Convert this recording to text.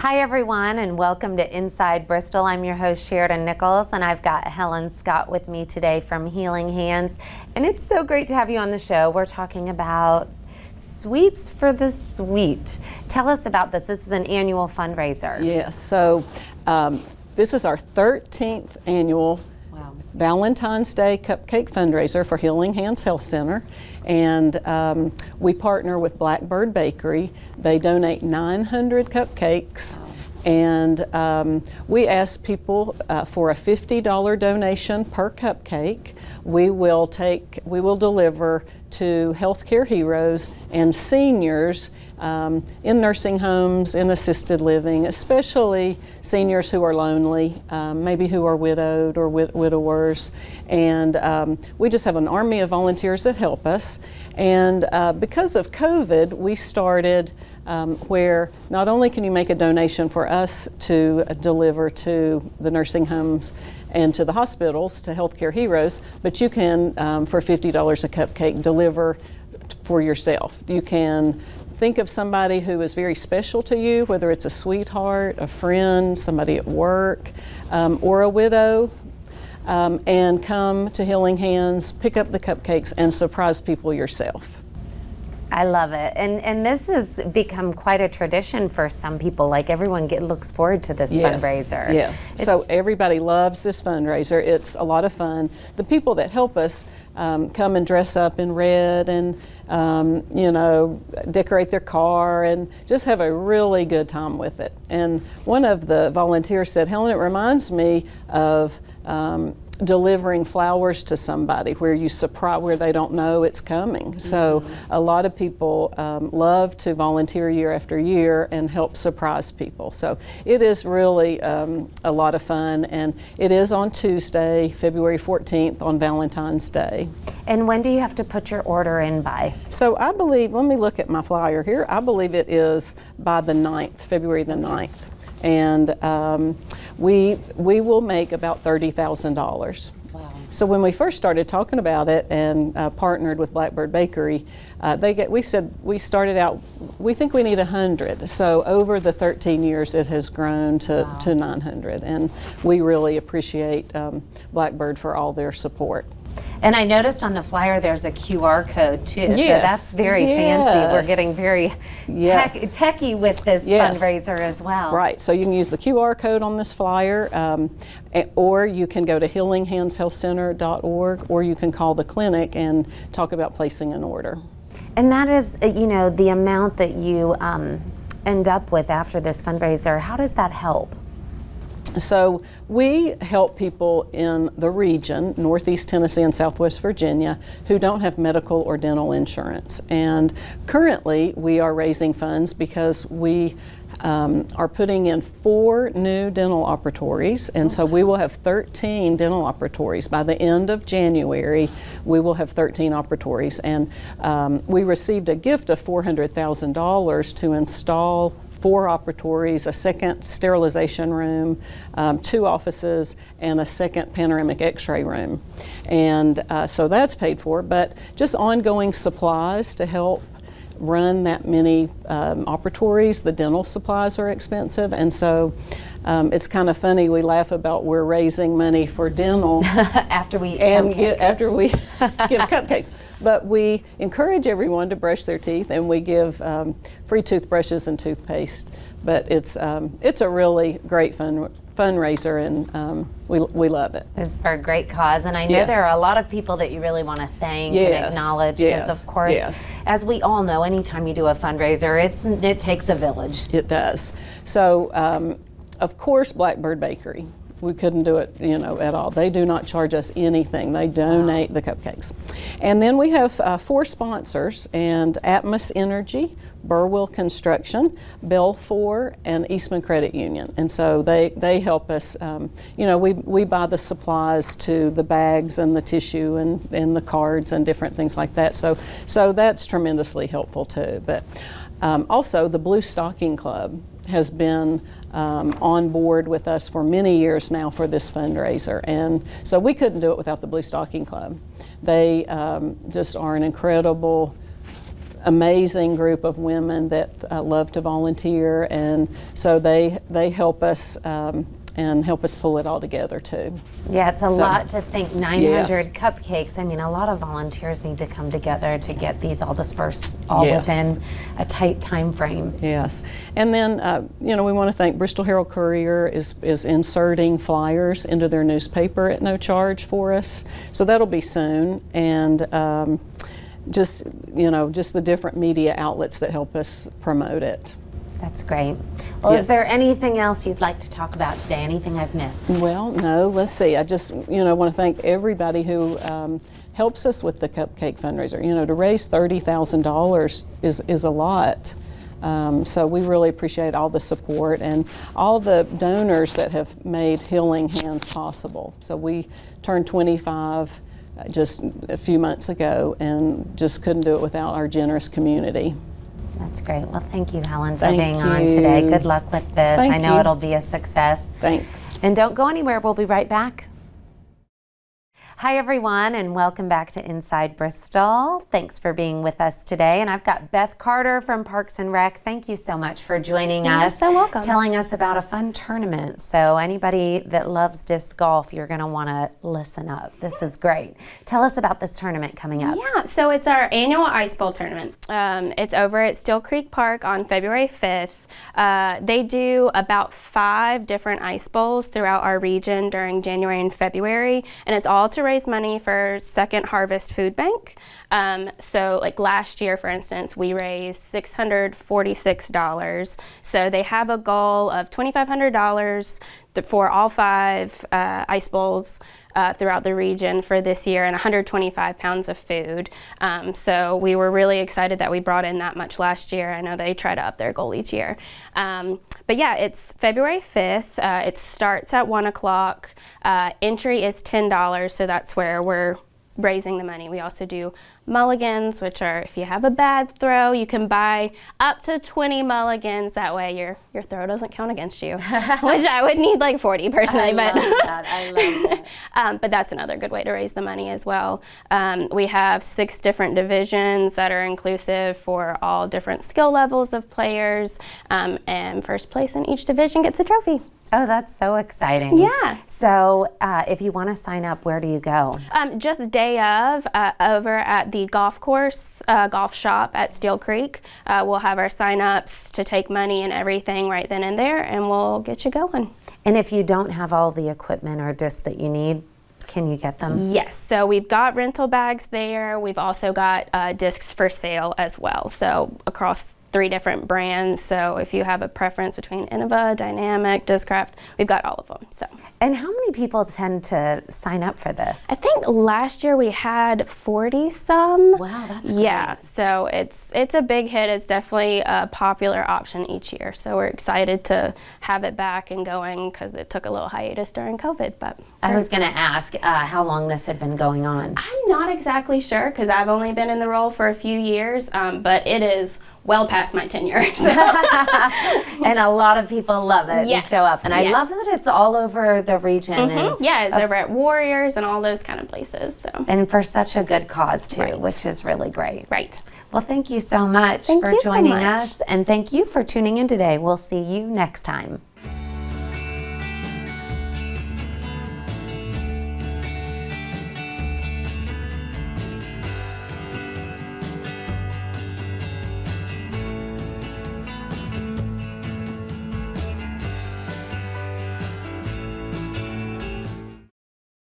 Hi everyone, and welcome to Inside Bristol. I'm your host Sheridan Nichols, and I've got Helen Scott with me today from Healing Hands. And it's so great to have you on the show. We're talking about Sweets for the Sweet. Tell us about this. This is an annual fundraiser. Yes, so this is our 13th annual Valentine's Day Cupcake fundraiser for Healing Hands Health Center, and we partner with Blackbird Bakery. They donate 900 cupcakes, and we ask people for a $50 donation per cupcake. We will deliver to healthcare heroes and seniors in nursing homes, in assisted living, especially seniors who are lonely, maybe who are widowed or widowers. And we just have an army of volunteers that help us. And because of COVID, we started where not only can you make a donation for us to deliver to the nursing homes and to the hospitals, to healthcare heroes, but you can, for $50 a cupcake, deliver for yourself. You can think of somebody who is very special to you, whether it's a sweetheart, a friend, somebody at work, or a widow, and come to Healing Hands, pick up the cupcakes, and surprise people yourself. I love it. And this has become quite a tradition for some people. Like everyone looks forward to this fundraiser. Yes, so everybody loves this fundraiser. It's a lot of fun. The people that help us come and dress up in red and decorate their car and just have a really good time with it. And one of the volunteers said, "Helen, it reminds me of delivering flowers to somebody where they don't know it's coming." So a lot of people love to volunteer year after year and help surprise people. So it is really a lot of fun, and it is on Tuesday, February 14th, on Valentine's Day. And when do you have to put your order in by? So I believe, let me look at my flyer here, I believe it is by the 9th, February the 9th. And we will make about $30,000. Wow. So when we first started talking about it and partnered with Blackbird Bakery, we said we started out, we think we need 100. So over the 13 years, it has grown to 900, and we really appreciate Blackbird for all their support. And I noticed on the flyer there's a QR code too, Yes. so that's very fancy. We're getting very techy with this fundraiser as well. Right, so you can use the QR code on this flyer, or you can go to healinghandshealthcenter.org, or you can call the clinic and talk about placing an order. And that is, the amount that you end up with after this fundraiser. How does that help? So we help people in the region, Northeast Tennessee and Southwest Virginia, who don't have medical or dental insurance. And currently we are raising funds because we are putting in 4 new dental operatories, and so we will have 13 dental operatories. By the end of January, we will have 13 operatories, and we received a gift of $400,000 to install 4 operatories, a second sterilization room, 2 offices, and a second panoramic x-ray room. And so that's paid for, but just ongoing supplies to help run that many operatories. The dental supplies are expensive, and so it's kind of funny, we laugh about we're raising money for dental after we give cupcakes. But we encourage everyone to brush their teeth, and we give free toothbrushes and toothpaste. But it's a really great fundraiser, and we love it. It's for a great cause, and I know there are a lot of people that you really want to thank and acknowledge, because of course, as we all know, anytime you do a fundraiser, it takes a village. It does. So of course, Blackbird Bakery. We couldn't do it, at all. They do not charge us anything. They donate the cupcakes. And then we have 4 sponsors, and Atmos Energy, Burwell Construction, Belfour, and Eastman Credit Union. And so they help us. We buy the supplies to the bags and the tissue and the cards and different things like that. So that's tremendously helpful too. But also the Blue Stocking Club has been on board with us for many years now for this fundraiser, and so we couldn't do it without the Blue Stocking Club. They just are an incredible amazing group of women that love to volunteer, and so they help us and help us pull it all together too. Yeah, it's a lot to think. 900 Yes. cupcakes. I mean, a lot of volunteers need to come together to get these all dispersed all Yes. within a tight time frame. Yes, and then we want to thank Bristol Herald Courier is inserting flyers into their newspaper at no charge for us, so that'll be soon, and just the different media outlets that help us promote it. That's great. Well, Yes. is there anything else you'd like to talk about today? Anything I've missed? Well, no, let's see. I just, want to thank everybody who helps us with the cupcake fundraiser. To raise $30,000 is a lot. So we really appreciate all the support and all the donors that have made Healing Hands possible. So we turned 25 just a few months ago and just couldn't do it without our generous community. That's great. Well, thank you, Helen, for Thank being on you. today. Good luck with this. Thank I know you. it'll be a success. Thanks. And don't go anywhere. We'll be right back. Hi, everyone, and welcome back to Inside Bristol. Thanks for being with us today. And I've got Beth Carter from Parks and Rec. Thank you so much for joining us. You're so welcome. Telling us about a fun tournament. So anybody that loves disc golf, you're going to want to listen up. This is great. Tell us about this tournament coming up. Yeah, so it's our annual Ice Bowl tournament. It's over at Steel Creek Park on February 5th. They do about 5 different ice bowls throughout our region during January and February, and it's all to raise money for Second Harvest Food Bank. So like last year, for instance, we raised $646. So they have a goal of $2,500 for all 5 ice bowls throughout the region for this year, and 125 pounds of food. So we were really excited that we brought in that much last year. I know they try to up their goal each year. But yeah, it's February 5th. It starts at 1 o'clock. Entry is $10, so that's where we're raising the money. We also do mulligans, which are if you have a bad throw, you can buy up to 20 mulligans. That way your throw doesn't count against you, which I would need like 40 personally. I love that. But that's another good way to raise the money as well. We have 6 different divisions that are inclusive for all different skill levels of players, and first place in each division gets a trophy. Oh, that's so exciting. Yeah. So if you want to sign up, where do you go? Just day of, over at the golf course, golf shop at Steel Creek. We'll have our sign-ups to take money and everything right then and there, and we'll get you going. And if you don't have all the equipment or discs that you need, can you get them? Yes, so we've got rental bags there. We've also got discs for sale as well. So across 3 different brands. So if you have a preference between Innova, Dynamic, Discraft, we've got all of them. So. And how many people tend to sign up for this? I think last year we had 40 some. Wow, that's great. Yeah, so it's a big hit. It's definitely a popular option each year. So we're excited to have it back and going because it took a little hiatus during COVID. But I was going to ask how long this had been going on. I'm not exactly sure because I've only been in the role for a few years, but it is well past my tenure. So. And a lot of people love it Yes. and show up. And I love that it's all over the region. And Yeah, it's over at Warriors and all those kind of places. So. and for such a good cause too, Right. which is really great. Right. Well, thank you so much Thank for you so joining much. us. And thank you for tuning in today. We'll see you next time.